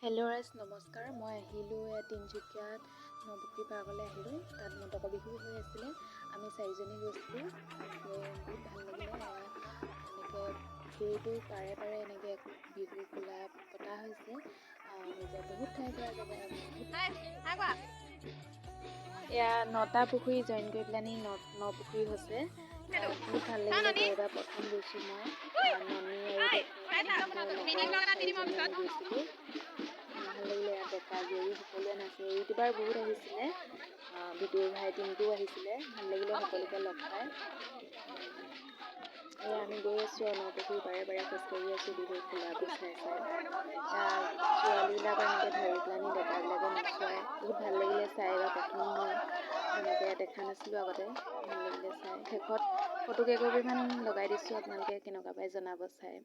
Hello' ৰাইজ নমস্কাৰ। মই আহিলোঁ তিনিচুকীয়াত নপুখুৰী পাৰ্কলৈ আহিলোঁ। তাত মটকৰ বিহু হৈ আছিলে। আমি 4জনী গৈছিলোঁ। তাত গৈ বহুত ভাল লাগিলে। এনেকৈ পুখুৰীটো পাৰে পাৰে এনেকৈ বিহু খোলা পতা হৈছে। নিজে বহুত ঠাইৰ পৰা জেগা এয়া 9টা পুখুৰী জইন কৰি পেলানি 9 পুখুৰী হৈছে। বহুত ভাল লাগিলে গৈ। এবাৰ প্ৰথম গৈছোঁ মই। ননী আৰু আমি গৈছিলোঁ। ভাল লাগিলে। ইয়াত ডেকা জীয়ৰী সকলোৱে নাচে। ইউটিউবাৰ বহুত আহিছিলে। ভিডিঅ' ভাই টিমটোও আহিছিলে। ভাল লাগিলে সকলোকে লগ পাই। এয়া আমি গৈ আছোঁ আৰু নপুখুৰী পাৰে পাৰে খোজকাঢ়ি আছোঁ। বিহু খোলাবোৰ চাই চাই ছোৱালীবিলাকক এনেকৈ ধৰি পেলানি ডেকাবিলাকে নচুৱাই বহুত ভাল লাগিলে চাই। এবাৰ প্ৰথম মই এনেকৈ দেখা নাছিলোঁ আগতে। ভাল লাগিলে চাই। শেষত ফটো কেইকপিমান লগাই দিছোঁ। আপোনালোকে কেনেকুৱা পাই জনাব চাই।